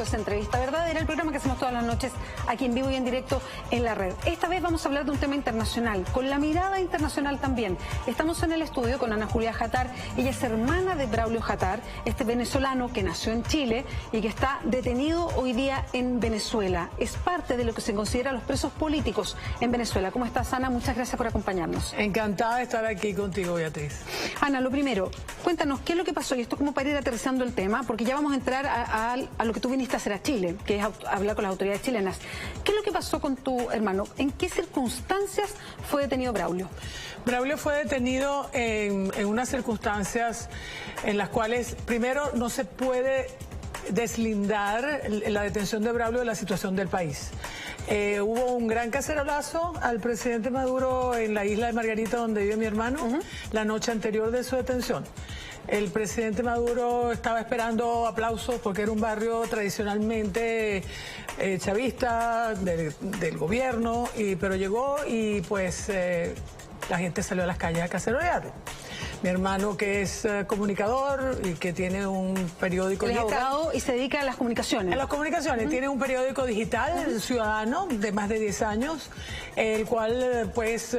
Esto es Entrevista Verdadera, el programa que hacemos todas las noches aquí en vivo y en directo en la red. Esta vez vamos a hablar de un tema internacional, con la mirada internacional también. Estamos en el estudio con Ana Julia Jatar. Ella es hermana de Braulio Jatar, este venezolano que nació en Chile y que está detenido hoy día en Venezuela. Es parte de lo que se considera los presos políticos en Venezuela. ¿Cómo estás, Ana? Muchas gracias por acompañarnos. Encantada de estar aquí contigo, Beatriz. Ana, lo primero, cuéntanos qué es lo que pasó, y esto como para ir aterrizando el tema, porque ya vamos a entrar a lo que tú viniste a hacer a Chile, que es hablar con las autoridades chilenas. ¿Qué es lo que pasó con tu hermano? ¿En qué circunstancias fue detenido Braulio? Braulio fue detenido en unas circunstancias en las cuales, primero, no se puede deslindar la detención de Braulio de la situación del país. Hubo un gran cacerolazo al presidente Maduro en la isla de Margarita, donde vive mi hermano, la noche anterior de su detención. El presidente Maduro estaba esperando aplausos porque era un barrio tradicionalmente chavista del gobierno, pero llegó y pues la gente salió a las calles a cacerolearlo. Mi hermano, que es comunicador y que tiene un periódico digital. Es abogado y se dedica a las comunicaciones. A las comunicaciones. Tiene un periódico digital ciudadano de más de 10 años, el cual pues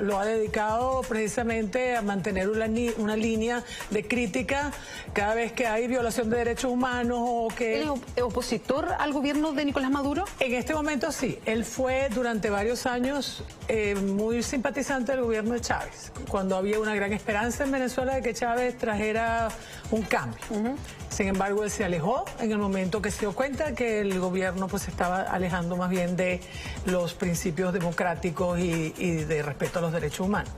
lo ha dedicado precisamente a mantener una línea de crítica cada vez que hay violación de derechos humanos o que... ¿Él es opositor al gobierno de Nicolás Maduro? En este momento sí. Él fue durante varios años muy simpatizante del gobierno de Chávez, cuando había una gran esperanza en Venezuela de que Chávez trajera un cambio. Sin embargo, él se alejó en el momento que se dio cuenta que el gobierno pues se estaba alejando más bien de los principios democráticos y de respeto a los derechos humanos.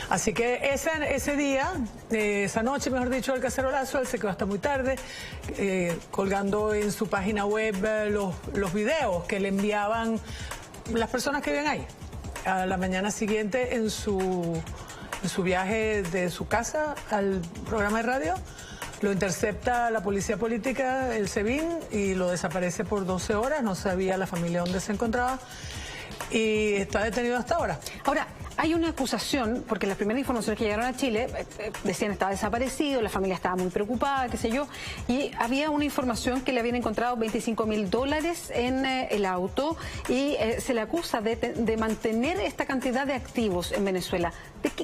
Así que ese día, esa noche, mejor dicho, el cacerolazo, él se quedó hasta muy tarde, colgando en su página web los videos que le enviaban las personas que viven ahí. A la mañana siguiente, en su viaje de su casa al programa de radio, lo intercepta la policía política, el SEBIN, y lo desaparece por 12 horas, no sabía la familia dónde se encontraba, y está detenido hasta ahora. Ahora, hay una acusación, porque las primeras informaciones que llegaron a Chile decían estaba desaparecido, la familia estaba muy preocupada, qué sé yo, y había una información que le habían encontrado $25.000 en el auto, y se le acusa de mantener esta cantidad de activos en Venezuela.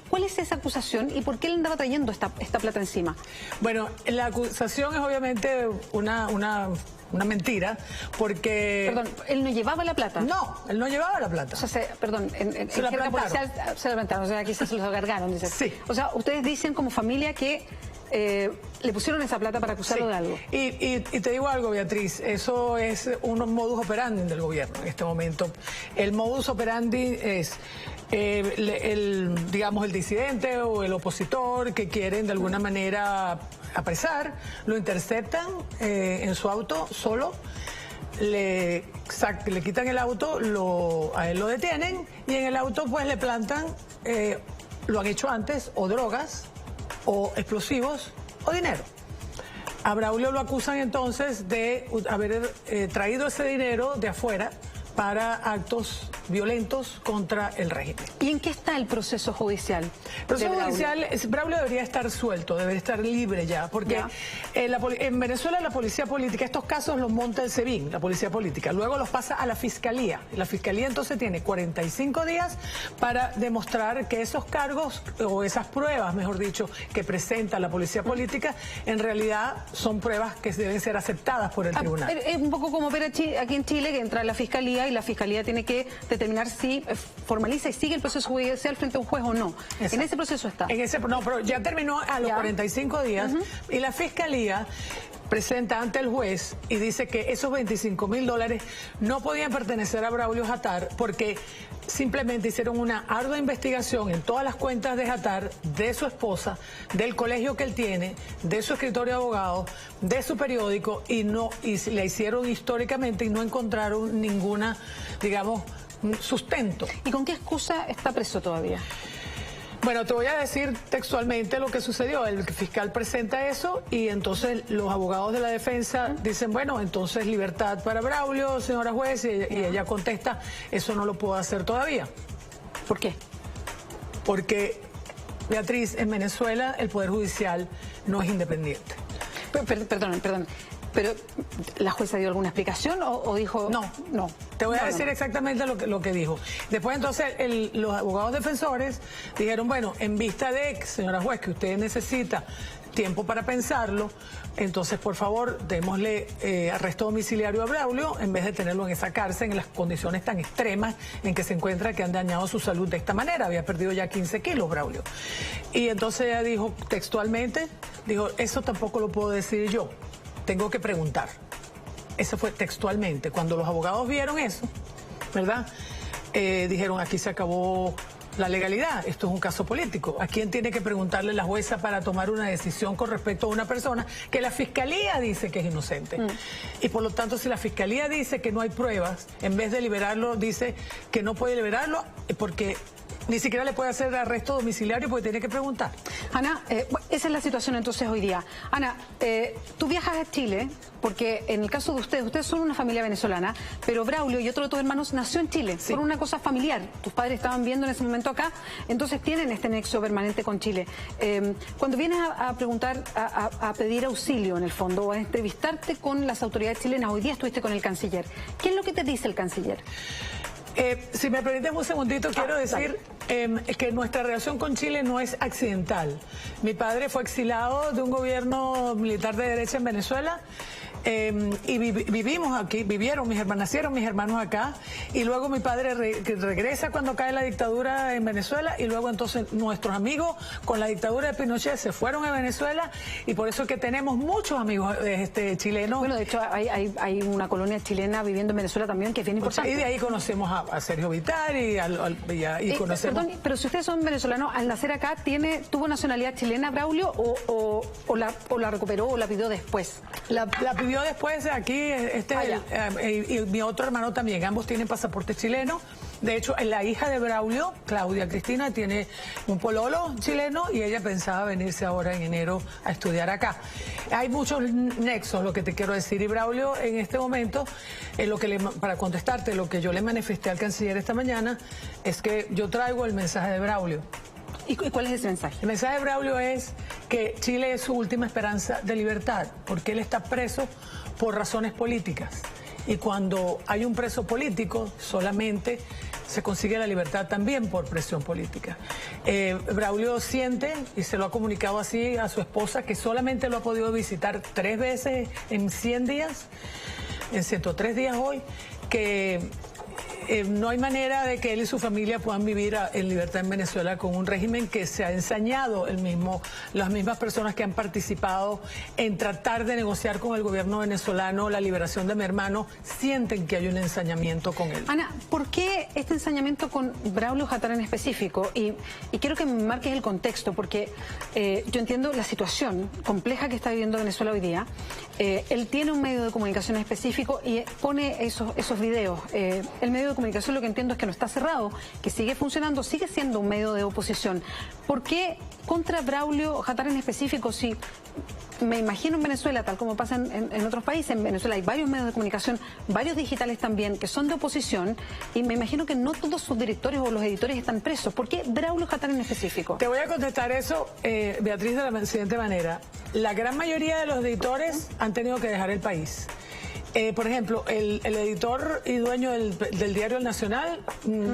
¿Cuál es esa acusación y por qué él andaba trayendo esta plata encima? Bueno, la acusación es obviamente una mentira, porque... Perdón, ¿él no llevaba la plata? No, él no llevaba la plata. O sea, perdón, en se la policial se la plantaron, o sea, aquí se los agargaron, dice. Sí. O sea, ustedes dicen como familia que le pusieron esa plata para acusarlo de algo. Y te digo algo, Beatriz, eso es un modus operandi del gobierno en este momento. El modus operandi es... digamos, el disidente o el opositor que quieren de alguna manera apresar, lo interceptan en su auto solo, le quitan el auto, a él lo detienen y en el auto pues le plantan, lo han hecho antes, o drogas, o explosivos, o dinero. A Braulio lo acusan entonces de haber traído ese dinero de afuera para actos violentos contra el régimen. ¿Y en qué está el proceso judicial? El proceso judicial, Braulio debería estar suelto, debería estar libre ya, porque en Venezuela la policía política, estos casos los monta el SEBIN, la policía política, luego los pasa a la fiscalía. La fiscalía entonces tiene 45 días para demostrar que esos cargos, o esas pruebas, mejor dicho, que presenta la policía política, en realidad son pruebas que deben ser aceptadas por el tribunal. Es un poco como ver aquí en Chile, que entra la fiscalía y la fiscalía tiene que determinar si formaliza y sigue el proceso judicial frente a un juez o no. Exacto. En ese proceso está. No, pero ya terminó a los 45 días y la fiscalía presenta ante el juez y dice que esos $25.000 no podían pertenecer a Braulio Jatar porque simplemente hicieron una ardua investigación en todas las cuentas de Jatar, de su esposa, del colegio que él tiene, de su escritorio de abogados, de su periódico y la hicieron históricamente y no encontraron ninguna, digamos, sustento. ¿Y con qué excusa está preso todavía? Bueno, te voy a decir textualmente lo que sucedió. El fiscal presenta eso y entonces los abogados de la defensa dicen, bueno, entonces libertad para Braulio, señora juez, y ella contesta, eso no lo puedo hacer todavía. ¿Por qué? Porque, Beatriz, en Venezuela el Poder Judicial no es independiente. Perdón. Pero, ¿la jueza dio alguna explicación o dijo...? No. Te voy a decir exactamente lo que dijo. Después entonces los abogados defensores dijeron, bueno, en vista de, señora juez, que usted necesita tiempo para pensarlo, entonces por favor démosle arresto domiciliario a Braulio en vez de tenerlo en esa cárcel en las condiciones tan extremas en que se encuentra, que han dañado su salud de esta manera. Había perdido ya 15 kilos Braulio. Y entonces ella dijo textualmente, dijo, eso tampoco lo puedo decir yo, tengo que preguntar. Eso fue textualmente. Cuando los abogados vieron eso, ¿verdad? Dijeron, aquí se acabó la legalidad, esto es un caso político. ¿A quién tiene que preguntarle la jueza para tomar una decisión con respecto a una persona que la fiscalía dice que es inocente? Y por lo tanto, si la fiscalía dice que no hay pruebas, en vez de liberarlo, dice que no puede liberarlo porque ni siquiera le puede hacer arresto domiciliario porque tiene que preguntar. Ana, esa es la situación entonces hoy día. Ana, tú viajas a Chile porque en el caso de ustedes son una familia venezolana, pero Braulio y otro de tus hermanos nació en Chile, por una cosa familiar. Tus padres estaban viendo en ese momento acá, entonces tienen este nexo permanente con Chile. Cuando vienes a preguntar, a pedir auxilio en el fondo, o a entrevistarte con las autoridades chilenas, hoy día estuviste con el canciller. ¿Qué es lo que te dice el canciller? Si me permites un segundito, quiero decir que nuestra relación con Chile no es accidental. Mi padre fue exilado de un gobierno militar de derecha en Venezuela y vivimos aquí, nacieron mis hermanos acá, y luego mi padre regresa cuando cae la dictadura en Venezuela, y luego entonces nuestros amigos con la dictadura de Pinochet se fueron a Venezuela, y por eso es que tenemos muchos amigos chilenos. Bueno, de hecho hay una colonia chilena viviendo en Venezuela también que es bien importante. Y de ahí conocemos a Sergio Vitali y conocemos... Perdón, pero si ustedes son venezolanos, al nacer acá, ¿tuvo nacionalidad chilena Braulio o la recuperó o la pidió después? La pidió después aquí, y mi otro hermano también, ambos tienen pasaporte chileno. De hecho, la hija de Braulio, Claudia Cristina, tiene un pololo chileno y ella pensaba venirse ahora en enero a estudiar acá. Hay muchos nexos, lo que te quiero decir, y Braulio en este momento, para contestarte, lo que yo le manifesté al canciller esta mañana es que yo traigo el mensaje de Braulio. ¿Y cuál es ese mensaje? El mensaje de Braulio es que Chile es su última esperanza de libertad, porque él está preso por razones políticas. Y cuando hay un preso político, solamente se consigue la libertad también por presión política. Braulio siente, y se lo ha comunicado así a su esposa, que solamente lo ha podido visitar 3 veces en 100 días, en 103 días hoy, que... no hay manera de que él y su familia puedan vivir en libertad en Venezuela con un régimen que se ha ensañado las mismas personas que han participado en tratar de negociar con el gobierno venezolano la liberación de mi hermano, sienten que hay un ensañamiento con él. Ana, ¿por qué este ensañamiento con Braulio Jatar en específico? Y quiero que me marques el contexto, porque yo entiendo la situación compleja que está viviendo Venezuela hoy día. Él tiene un medio de comunicación específico y pone esos videos. El medio de comunicación, lo que entiendo es que no está cerrado, que sigue funcionando, sigue siendo un medio de oposición. ¿Por qué contra Braulio Jatar en específico? Si me imagino en Venezuela, tal como pasa en otros países, en Venezuela hay varios medios de comunicación, varios digitales también, que son de oposición, y me imagino que no todos sus directores o los editores están presos. ¿Por qué Braulio Jatar en específico? Te voy a contestar eso, Beatriz, de la siguiente manera. La gran mayoría de los editores han tenido que dejar el país. Por ejemplo, el editor y dueño del diario El Nacional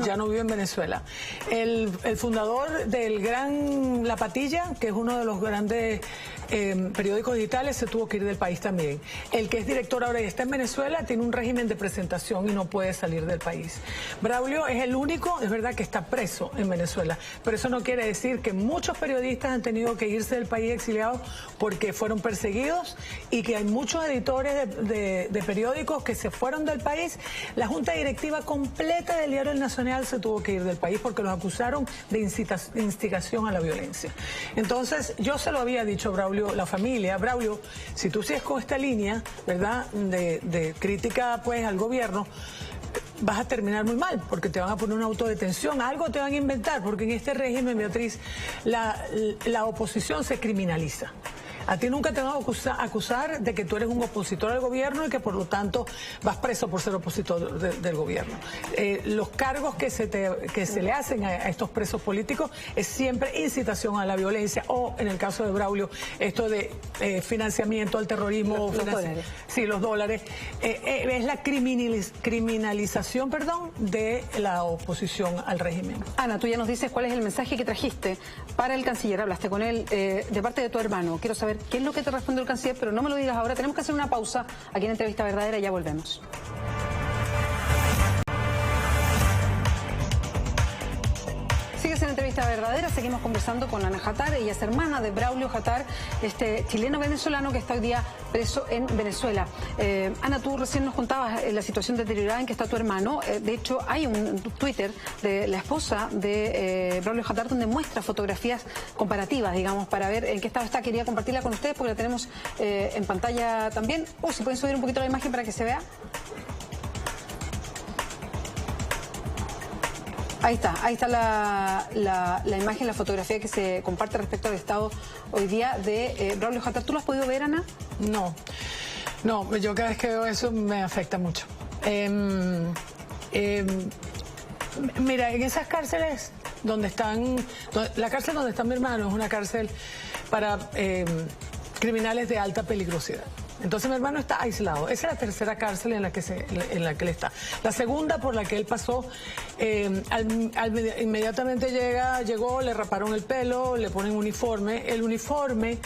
ya no vive en Venezuela. El fundador del Gran La Patilla, que es uno de los grandes periódicos digitales, se tuvo que ir del país también. El que es director ahora y está en Venezuela tiene un régimen de presentación y no puede salir del país. Braulio es el único, es verdad, que está preso en Venezuela, pero eso no quiere decir que muchos periodistas han tenido que irse del país exiliados porque fueron perseguidos, y que hay muchos editores de periódicos que se fueron del país. La junta directiva completa del diario El Nacional se tuvo que ir del país porque los acusaron de instigación a la violencia. Entonces, yo se lo había dicho a Braulio, la familia: Braulio, si tú sigues con esta línea, ¿verdad?, de crítica pues al gobierno, vas a terminar muy mal, porque te van a poner una autodetención, algo te van a inventar, porque en este régimen, Beatriz, la oposición se criminaliza. A ti nunca te van a acusar de que tú eres un opositor al gobierno y que por lo tanto vas preso por ser opositor del gobierno. Los cargos que se le hacen a estos presos políticos es siempre incitación a la violencia o, en el caso de Braulio, esto de financiamiento al terrorismo. Los dólares. Sí, los dólares. Es la criminalización, de la oposición al régimen. Ana, tú ya nos dices cuál es el mensaje que trajiste para el canciller. Hablaste con él de parte de tu hermano. Quiero saber qué es lo que te respondió el canciller, pero no me lo digas ahora. Tenemos que hacer una pausa aquí en Entrevista Verdadera y ya volvemos. Sigues en Entrevista Verdadera, seguimos conversando con Ana Hattar. Ella es hermana de Braulio Hattar, este chileno-venezolano que está hoy día preso en Venezuela. Ana, tú recién nos contabas la situación deteriorada en que está tu hermano. De hecho, hay un Twitter de la esposa de Braulio Hattar donde muestra fotografías comparativas, digamos, para ver en qué estado está. Quería compartirla con ustedes porque la tenemos en pantalla también. Si pueden subir un poquito la imagen para que se vea. Ahí está la imagen, la fotografía que se comparte respecto al estado hoy día de Braulio Hattar. ¿Tú lo has podido ver, Ana? No, yo cada vez que veo eso me afecta mucho. Mira, en esas cárceles la cárcel donde está mi hermano es una cárcel para criminales de alta peligrosidad. Entonces mi hermano está aislado. Esa es la tercera cárcel en la que él está. La segunda por la que él pasó, inmediatamente llegó, le raparon el pelo, le ponen uniforme. El uniforme,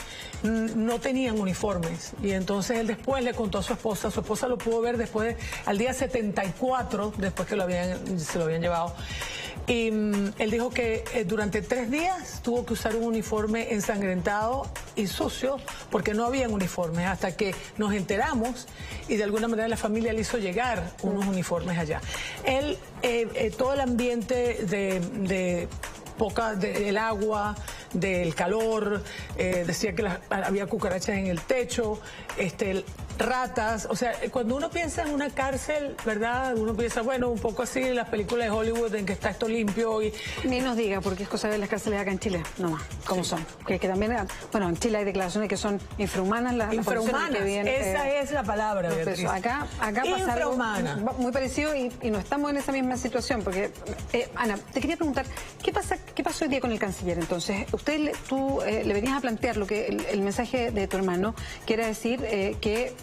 no tenían uniformes. Y entonces él después le contó a su esposa lo pudo ver después, al día 74, después que se lo habían llevado. Y él dijo que durante 3 días tuvo que usar un uniforme ensangrentado y sucio porque no había uniformes, hasta que nos enteramos y de alguna manera la familia le hizo llegar unos uniformes allá. Él, todo el ambiente del agua, del calor, decía que había cucarachas en el techo, ratas. O sea, cuando uno piensa en una cárcel, ¿verdad? Uno piensa, bueno, un poco así las películas de Hollywood en que está esto limpio y... Ni nos diga, porque es cosa de las cárceles acá en Chile, nomás, como son. Que también, bueno, en Chile hay declaraciones que son infrahumanas. Infrahumanas, que vienen, esa es la palabra, Beatriz. Acá pasa algo muy parecido y no estamos en esa misma situación, porque, Ana, te quería preguntar, ¿qué pasó hoy día con el canciller? Entonces, tú le venías a plantear el mensaje de tu hermano, que era decir que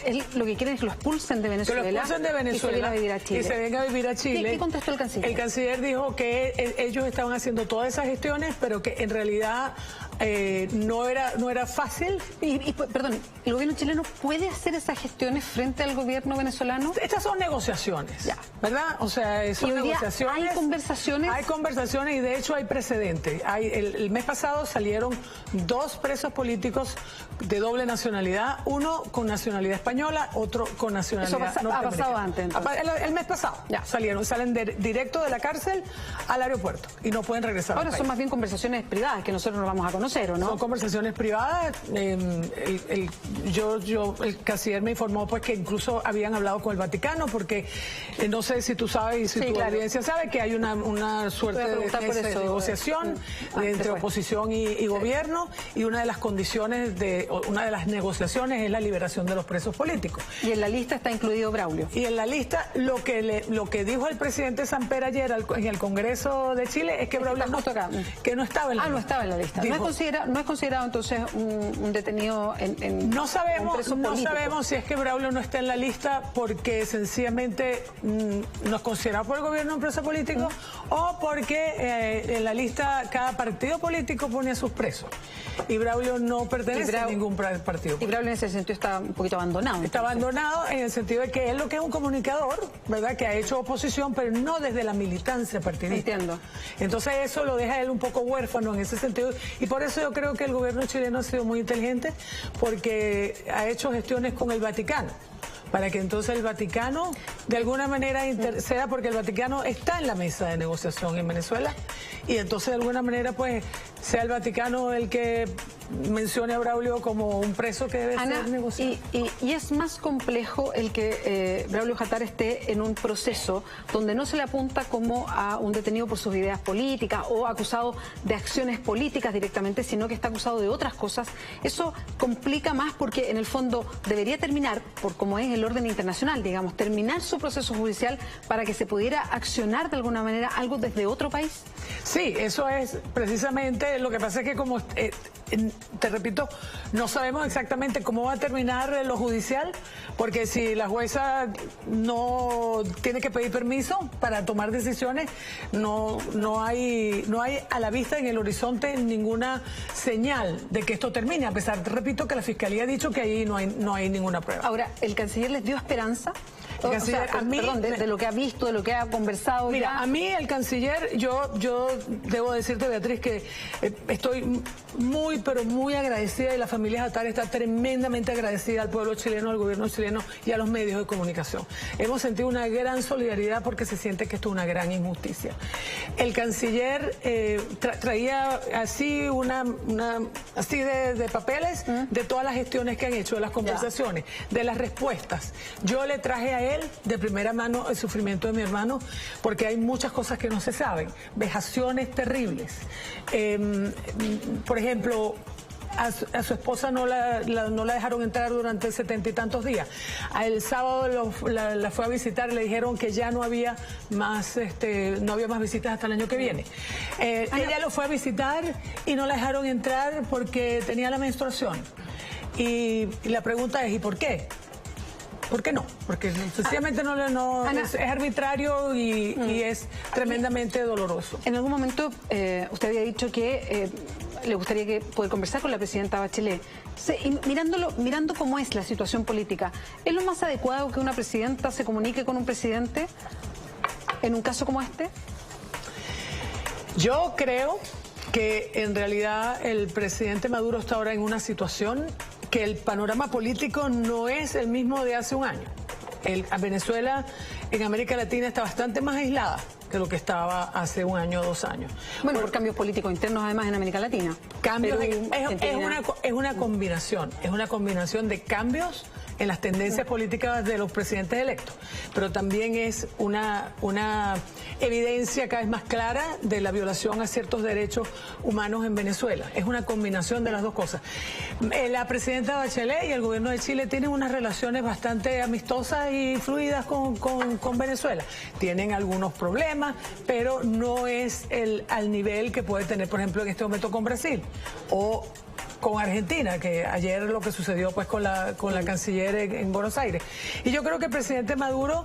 él lo que quiere es que lo expulsen de Venezuela. Que lo expulsen de Venezuela y se venga a vivir a Chile. ¿Qué contestó el canciller? El canciller dijo que ellos estaban haciendo todas esas gestiones, pero que en realidad no era fácil. Perdón, ¿el gobierno chileno puede hacer esas gestiones frente al gobierno venezolano? Estas son negociaciones, ya, ¿verdad? O sea, son negociaciones. ¿Hay conversaciones? Hay conversaciones y de hecho hay precedentes. El mes pasado salieron 2 presos políticos de doble nacionalidad, uno con nacionalidad española, otro con nacionalidad norteamericana. Ha pasado antes, entonces. El mes pasado ya salen directo de la cárcel al aeropuerto y no pueden regresar al país. Ahora son más bien conversaciones privadas que nosotros no vamos a conocer, ¿o no? Son conversaciones privadas. El canciller me informó pues que incluso habían hablado con el Vaticano, porque no sé si tú sabes y si tu audiencia sabe que hay una suerte de negociación entre oposición y gobierno, y una de las condiciones una de las negociaciones es la liberación de los presos políticos. Y en la lista está incluido Braulio. Y en la lista lo que dijo el presidente Samper ayer en el Congreso de Chile es que Braulio no estaba en la lista. No estaba en la lista. Dijo, no es considerado entonces un detenido no sabemos si es que Braulio no está en la lista porque sencillamente no es considerado por el gobierno un preso político, o porque en la lista cada partido político pone a sus presos. Y Braulio no pertenece a ningún partido. Y Braulio en ese sentido está un poquito abandonado. Está abandonado en el sentido de que él lo que es un comunicador, ¿verdad? Que ha hecho oposición, pero no desde la militancia partidista. Entiendo. Entonces eso lo deja a él un poco huérfano en ese sentido. Y por eso yo creo que el gobierno chileno ha sido muy inteligente, porque ha hecho gestiones con el Vaticano. para que entonces el Vaticano de alguna manera interceda, porque el Vaticano está en la mesa de negociación en Venezuela, y entonces de alguna manera pues sea el Vaticano el que mencione a Braulio como un preso que debe ser negociado. Y es más complejo el que Braulio Jatar esté en un proceso donde no se le apunta como a un detenido por sus ideas políticas o acusado de acciones políticas directamente, sino que está acusado de otras cosas. Eso complica más porque en el fondo debería terminar, por como es el orden internacional, digamos, terminar su proceso judicial para que se pudiera accionar de alguna manera algo desde otro país. Sí, eso es precisamente lo que pasa, es que como te repito, no sabemos exactamente cómo va a terminar lo judicial, porque si la jueza no tiene que pedir permiso para tomar decisiones, no hay a la vista en el horizonte ninguna señal de que esto termine, a pesar, te repito, que la Fiscalía ha dicho que ahí no hay ninguna prueba. Ahora, ¿el canciller les dio esperanza? Perdón, de lo que ha visto, de lo que ha conversado. Mira, ya. A mí el canciller, yo debo decirte, Beatriz, que estoy muy, pero muy agradecida, y la familia Jatar está tremendamente agradecida al pueblo chileno, al gobierno chileno y a los medios de comunicación. Hemos sentido una gran solidaridad porque se siente que esto es una gran injusticia. El canciller traía así así de papeles de todas las gestiones que han hecho, de las conversaciones, de las respuestas. Yo le traje a él de primera mano el sufrimiento de mi hermano, porque hay muchas cosas que no se saben, vejaciones terribles. Por ejemplo, a su esposa no la dejaron entrar durante 70 y tantos días. El sábado la fue a visitar y le dijeron que ya no había más visitas hasta el año que viene. Ella lo fue a visitar y no la dejaron entrar porque tenía la menstruación. Y la pregunta es, ¿y por qué? ¿Por qué no? Porque sencillamente es arbitrario y es tremendamente doloroso. En algún momento usted había dicho que le gustaría poder conversar con la presidenta Bachelet. Y mirando cómo es la situación política, ¿es lo más adecuado que una presidenta se comunique con un presidente en un caso como este? Yo creo que en realidad el presidente Maduro está ahora en una situación que el panorama político no es el mismo de hace un año. Venezuela en América Latina está bastante más aislada que lo que estaba hace un año o 2 años. Bueno, por cambios políticos internos además en América Latina. Cambios es una combinación de cambios en las tendencias políticas de los presidentes electos, pero también es una evidencia cada vez más clara de la violación a ciertos derechos humanos en Venezuela. Es una combinación de las dos cosas. La presidenta Bachelet y el gobierno de Chile tienen unas relaciones bastante amistosas y fluidas con Venezuela. Tienen algunos problemas, pero no es al nivel que puede tener, por ejemplo, en este momento con Brasil o con Argentina, que ayer lo que sucedió pues con la canciller en Buenos Aires. Y yo creo que el presidente Maduro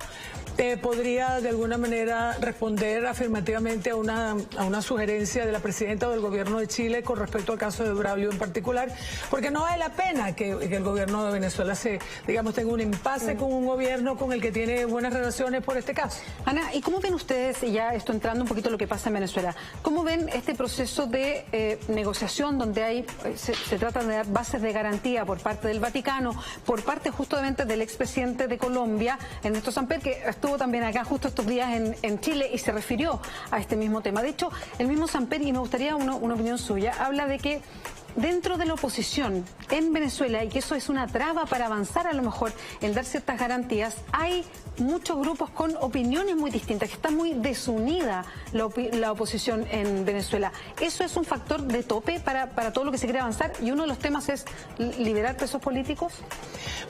podría de alguna manera responder afirmativamente a una sugerencia de la presidenta o del gobierno de Chile con respecto al caso de Braulio en particular, porque no vale la pena que el gobierno de Venezuela tenga un impasse con un gobierno con el que tiene buenas relaciones por este caso. Ana, ¿y cómo ven ustedes, y ya esto entrando un poquito en lo que pasa en Venezuela, cómo ven este proceso de negociación donde se tratan de dar bases de garantía por parte del Vaticano, por parte justamente del expresidente de Colombia, Ernesto Samper, que estuvo también acá justo estos días en Chile y se refirió a este mismo tema? De hecho, el mismo Samper, y me gustaría una opinión suya, habla de que dentro de la oposición en Venezuela, y que eso es una traba para avanzar a lo mejor en dar ciertas garantías, hay muchos grupos con opiniones muy distintas, que está muy desunida la oposición en Venezuela. ¿Eso es un factor de tope para todo lo que se quiere avanzar? Y uno de los temas es liberar presos políticos.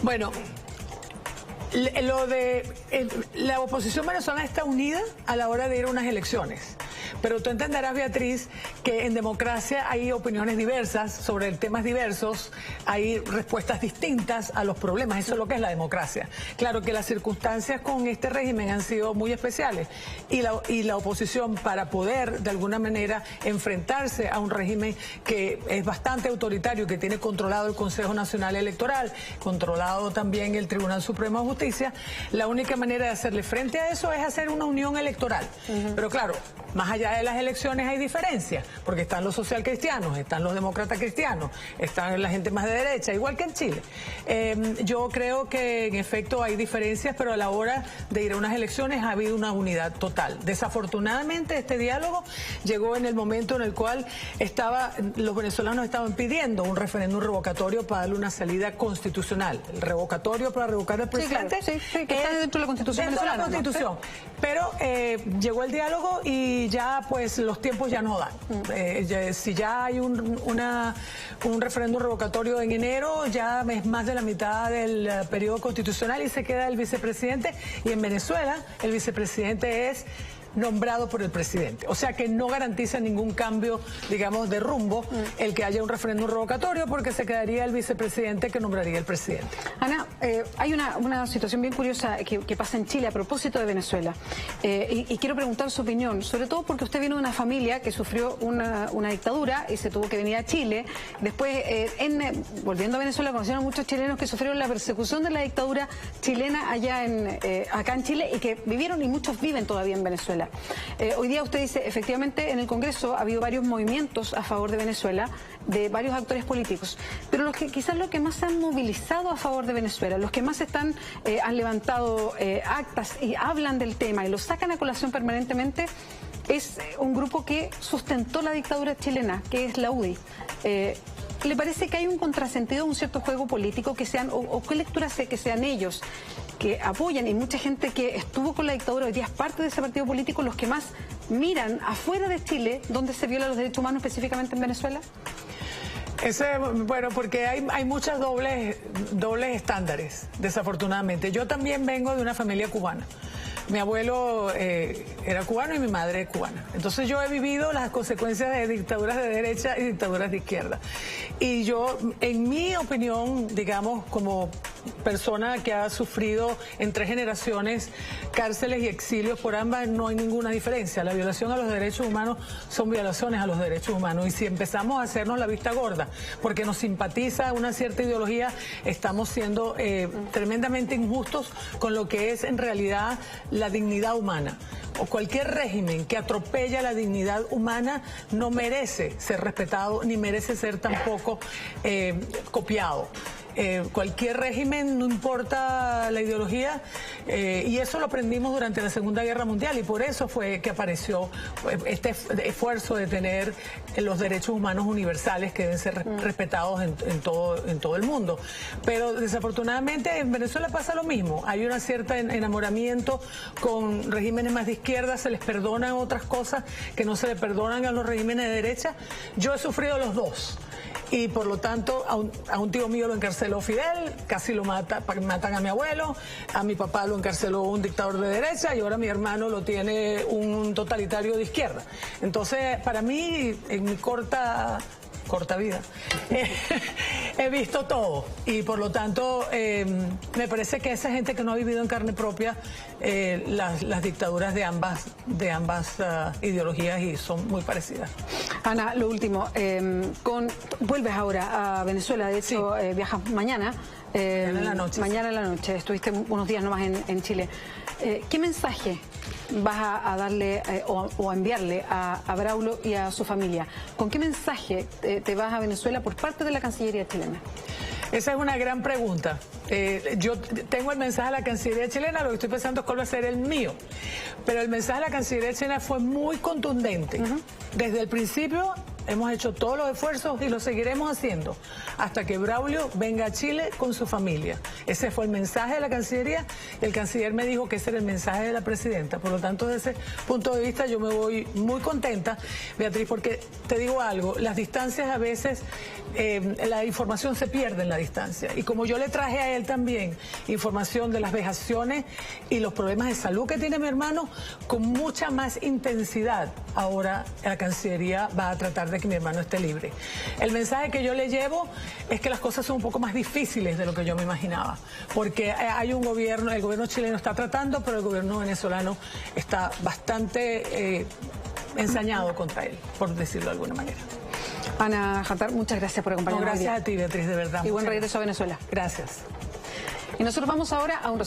Bueno, la oposición venezolana está unida a la hora de ir a unas elecciones. Pero tú entenderás, Beatriz, que en democracia hay opiniones diversas sobre temas diversos, hay respuestas distintas a los problemas, eso es lo que es la democracia. Claro que las circunstancias con este régimen han sido muy especiales y la oposición, para poder de alguna manera enfrentarse a un régimen que es bastante autoritario, que tiene controlado el Consejo Nacional Electoral, controlado también el Tribunal Supremo de Justicia, la única manera de hacerle frente a eso es hacer una unión electoral. Pero claro, más allá allá de las elecciones hay diferencias, porque están los socialcristianos, están los demócratas cristianos, están la gente más de derecha, igual que en Chile. Yo creo que en efecto hay diferencias, pero a la hora de ir a unas elecciones ha habido una unidad total. Desafortunadamente este diálogo llegó en el momento en el cual los venezolanos estaban pidiendo un referéndum revocatorio para darle una salida constitucional. El revocatorio para revocar al presidente. Sí, claro, que está dentro de la Constitución venezolana. La Constitución. Pero llegó el diálogo y ya pues los tiempos ya no dan. Si ya hay un referéndum revocatorio en enero, ya es más de la mitad del periodo constitucional y se queda el vicepresidente, y en Venezuela el vicepresidente es nombrado por el presidente. O sea que no garantiza ningún cambio, digamos, de rumbo el que haya un referéndum revocatorio, porque se quedaría el vicepresidente que nombraría el presidente. Ana, hay una situación bien curiosa que pasa en Chile a propósito de Venezuela. Y quiero preguntar su opinión, sobre todo porque usted viene de una familia que sufrió una dictadura y se tuvo que venir a Chile. Después, volviendo a Venezuela, conocieron muchos chilenos que sufrieron la persecución de la dictadura chilena acá en Chile y que vivieron, y muchos viven todavía en Venezuela. Hoy día usted dice, efectivamente, en el Congreso ha habido varios movimientos a favor de Venezuela, de varios actores políticos, pero quizás lo que más se han movilizado a favor de Venezuela, los que más han levantado actas y hablan del tema y lo sacan a colación permanentemente, es un grupo que sustentó la dictadura chilena, que es la UDI. ¿Le parece que hay un contrasentido, un cierto juego político que sean, o qué lectura hace que sean ellos que apoyan, y mucha gente que estuvo con la dictadura hoy día es parte de ese partido político, los que más miran afuera de Chile donde se violan los derechos humanos, específicamente en Venezuela? Bueno, porque hay muchas dobles estándares, desafortunadamente. Yo también vengo de una familia cubana. Mi abuelo era cubano y mi madre es cubana. Entonces yo he vivido las consecuencias de dictaduras de derecha y dictaduras de izquierda. Y yo, en mi opinión, digamos, como persona que ha sufrido en 3 generaciones cárceles y exilios por ambas, no hay ninguna diferencia. La violación a los derechos humanos son violaciones a los derechos humanos. Y si empezamos a hacernos la vista gorda porque nos simpatiza una cierta ideología, estamos siendo tremendamente injustos con lo que es en realidad la dignidad humana. O cualquier régimen que atropella la dignidad humana no merece ser respetado ni merece ser tampoco copiado. Cualquier régimen, no importa la ideología, y eso lo aprendimos durante la Segunda Guerra Mundial, y por eso fue que apareció este esfuerzo de tener los derechos humanos universales que deben ser respetados en todo el mundo. Pero desafortunadamente en Venezuela pasa lo mismo, hay un cierto enamoramiento con regímenes más de izquierda, se les perdonan otras cosas que no se le perdonan a los regímenes de derecha. Yo he sufrido los dos. Y por lo tanto, a un tío mío lo encarceló Fidel, casi lo matan a mi abuelo, a mi papá lo encarceló un dictador de derecha y ahora mi hermano lo tiene un totalitario de izquierda. Entonces, para mí, en mi corta vida, he visto todo y por lo tanto me parece que esa gente que no ha vivido en carne propia las dictaduras de ambas ideologías, y son muy parecidas. Ana, lo último, vuelves ahora a Venezuela, de hecho sí. Viajas mañana. Mañana en la noche, estuviste unos días nomás en Chile. ¿Qué mensaje vas a darle o a enviarle a Braulio y a su familia? ¿Con qué mensaje te vas a Venezuela por parte de la Cancillería chilena? Esa es una gran pregunta. Yo tengo el mensaje de la Cancillería chilena, lo que estoy pensando es cuál va a ser el mío. Pero el mensaje de la Cancillería chilena fue muy contundente. Desde el principio hemos hecho todos los esfuerzos y lo seguiremos haciendo hasta que Braulio venga a Chile con su familia. Ese fue el mensaje de la Cancillería. El canciller me dijo que ese era el mensaje de la presidenta. Por lo tanto, desde ese punto de vista yo me voy muy contenta, Beatriz, porque te digo algo, las distancias a veces, la información se pierde en la distancia. Y como yo le traje a él también información de las vejaciones y los problemas de salud que tiene mi hermano, con mucha más intensidad ahora la Cancillería va a tratar de que mi hermano esté libre. El mensaje que yo le llevo es que las cosas son un poco más difíciles de lo que yo me imaginaba, porque hay un gobierno, el gobierno chileno está tratando, pero el gobierno venezolano está bastante ensañado contra él, por decirlo de alguna manera. Ana Jatar, muchas gracias por acompañarnos. No, gracias a ti, Beatriz, de verdad. Y buen regreso a Venezuela. Gracias. Y nosotros vamos ahora a un